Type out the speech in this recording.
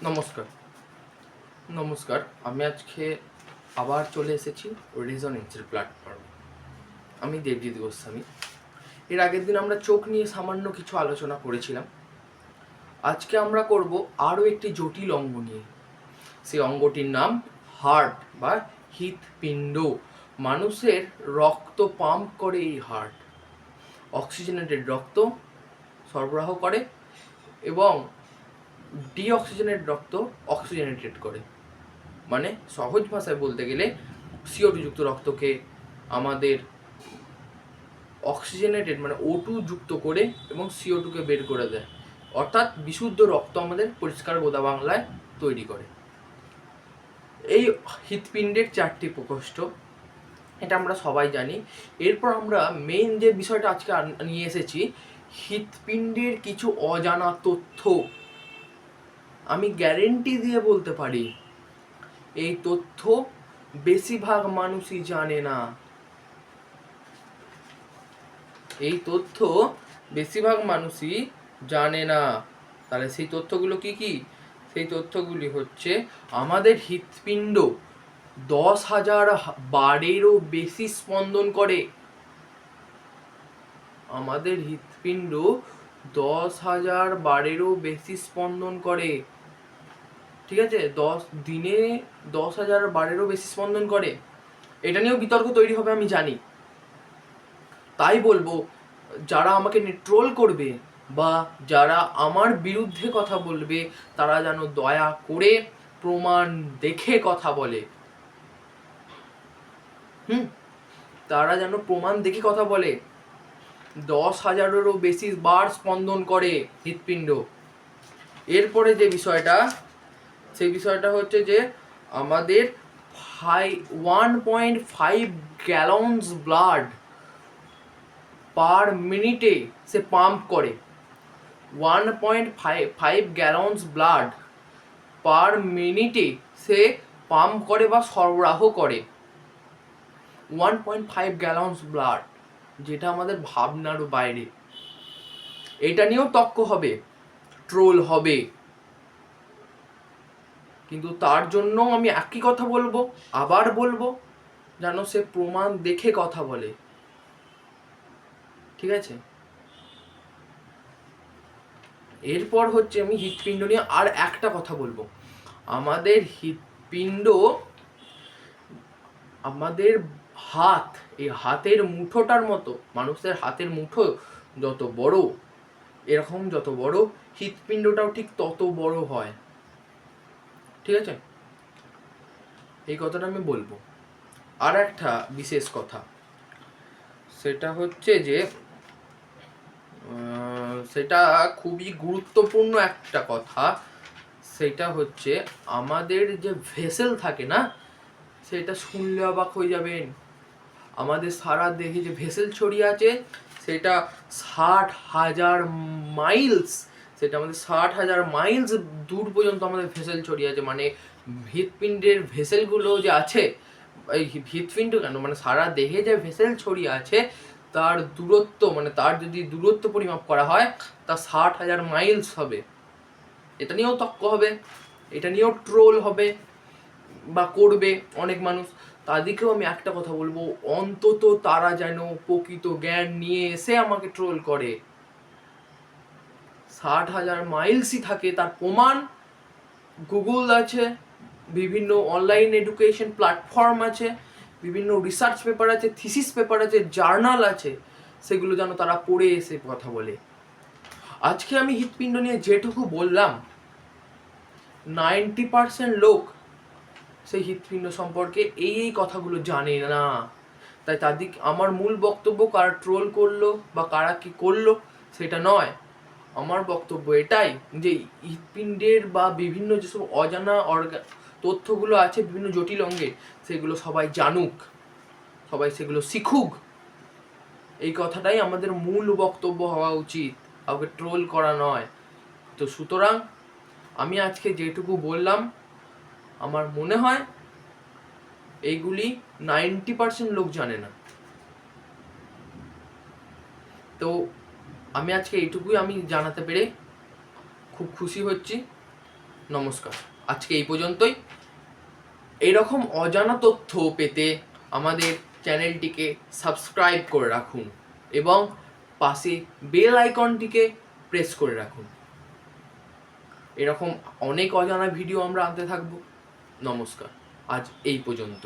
নমস্কার নমস্কার আমি আজকে আবার চলে এসেছি রেজোনেন্সের প্ল্যাটফর্মে। আমি দেবজিৎ গোস্বামী। এর আগের দিন আমরা চোখ নিয়ে সামান্য কিছু আলোচনা করেছিলাম। আজকে আমরা করব আরও একটি জটিল অঙ্গ নিয়ে। সেই অঙ্গটির নাম হার্ট বা হৃৎপিণ্ড। মানুষের রক্ত পাম্প করে এই হার্ট, অক্সিজেনেটেড রক্ত সরবরাহ করে এবং ডিঅক্সিজেনেটেড রক্ত অক্সিজেনেটেড করে। মানে সহজ ভাষায় বলতে গেলে CO2 যুক্ত রক্তকে আমাদের অক্সিজেনেটেড মানে O2 যুক্ত করে এবং CO2 কে বের করে দেয়, অর্থাৎ বিশুদ্ধ রক্ত আমাদের পরিষ্কার গোদা বাংলায় তৈরি করে। এই হৃৎপিণ্ডের 4টি প্রকোষ্ঠ, এটা আমরা সবাই জানি। এরপর আমরা মেইন যে বিষয়টা আজকে নিয়ে এসেছি, হৃৎপিণ্ডের কিছু অজানা তথ্য। আমি গ্যারেন্টি দিয়ে বলতে পারি এই তথ্য বেশিরভাগ মানুষই জানে না। এই তথ্য বেশিরভাগ মানুষই জানে না। তাহলে সেই তথ্যগুলো কি কি? সেই তথ্যগুলি হচ্ছে আমাদের হৃৎপিণ্ড 10,000 বারেরও বেশি স্পন্দন করে। আমাদের হৃৎপিণ্ড 10,000 বারেরও বেশি স্পন্দন করে। ঠিক আছে, দিনে 10,000 বারেরও বেশি স্পন্দন করে। এটা নিয়েও বিতর্ক তৈরি হবে আমি জানি। তাই বলবো, যারা আমাকে নিয়ে ট্রোল করবে বা যারা আমার বিরুদ্ধে কথা বলবে, তারা যেন দয়া করে প্রমাণ দেখে কথা বলে। তারা যেন প্রমাণ দেখে কথা বলে। 10,000-এরও বেশি বার স্পন্দন করে হৃৎপিণ্ড। এরপরে যে বিষয়টা, সেই বিষয়টা হচ্ছে যে আমাদের 1.5 গ্যালনস ব্লাড পার মিনিটে সে পাম্প করে। 1.5 গ্যালনস ব্লাড পার মিনিটে সে পাম্প করে বা সরবরাহ করে। 1.5 গ্যালনস ব্লাড, যেটা আমাদের ভাবনারও বাইরে। এটা নিয়েও তর্ক হবে, ট্রোল হবে, কিন্তু তার জন্য আমি একই কথা বলবো, আবার বলবো, যেন সে প্রমাণ দেখে কথা বলে। ঠিক আছে, এরপর হচ্ছে আমি হৃৎপিণ্ড নিয়ে আর একটা কথা বলবো। আমাদের হৃৎপিণ্ড, আমাদের হাত, এই হাতের মুঠোটার মতো, মানুষের হাতের মুঠো যত বড়, এরকম যত বড় হৃৎপিণ্ডটাও ঠিক তত বড় হয়। ঠিক আছে, এই কথাটা আমি বলবো। আর একটা বিশেষ কথা, সেটা হচ্ছে যে সেটা খুবই গুরুত্বপূর্ণ একটা কথা। সেটা হচ্ছে আমাদের যে ভেসেল থাকে না, সেটা শুনলে অবাক হয়ে যাবেন। আমাদের সারা দেহে যে ভেসেল ছড়িয়ে আছে, সেটা 60,000 মাইলস, সেটা আমাদের 60,000 মাইলস দূর পর্যন্ত আমাদের ভেসেল ছড়িয়ে আছে। মানে হৃৎপিণ্ডের ভেসেলগুলো যে আছে, এই হৃৎপিণ্ড কেন, মানে সারা দেহে যে ভেসেল ছড়িয়ে আছে, তার দূরত্ব, মানে তার যদি দূরত্ব পরিমাপ করা হয়, তা 60,000 মাইলস হবে। এটা নিয়েও তর্ক হবে, এটা নিয়েও ট্রোল হবে বা করবে অনেক মানুষ। তাদেরকেও আমি একটা কথা বলবো, অন্তত তারা যেন প্রকৃত জ্ঞান নিয়ে এসে আমাকে ট্রোল করে। 60,000 মাইলসই থাকে, তার প্রমাণ গুগল আছে, বিভিন্ন অনলাইন এডুকেশন প্ল্যাটফর্ম আছে, বিভিন্ন রিসার্চ পেপার আছে, থিসিস পেপার আছে, জার্নাল আছে, সেগুলো যেন তারা পড়ে এসে কথা বলে। আজকে আমি হৃৎপিণ্ড নিয়ে যেটুকু বললাম, 90% লোক সেই হৃৎপিণ্ড সম্পর্কে এই কথাগুলো জানে না। তাই তাদের আমার মূল বক্তব্য কারা ট্রোল করলো বা কারা কি করলো সেটা নয়। আমার বক্তব্য এটাই যে হৃৎপিণ্ডের বা বিভিন্ন যেসব অজানা তথ্যগুলো আছে বিভিন্ন জটিল অঙ্গে, সেগুলো সবাই জানুক, সবাই সেগুলো শিখুক। এই কথাটাই আমাদের মূল বক্তব্য হওয়া উচিত, কাউকে ট্রোল করা নয়। তো সুতরাং আমি আজকে যেটুকু বললাম, আমার মনে হয় এইগুলি 90% লোক জানে না। তো আমি আজকে এইটুকুই আমি জানাতে পেরে খুব খুশি হচ্ছি। নমস্কার, আজকে এই পর্যন্তই। এরকম অজানা তথ্য পেতে আমাদের চ্যানেলটিকে সাবস্ক্রাইব করে রাখুন এবং পাশে বেল আইকনটিকে প্রেস করে রাখুন। এরকম অনেক অজানা ভিডিও আমরা আনতে থাকবো। নমস্কার, আজ এই পর্যন্ত।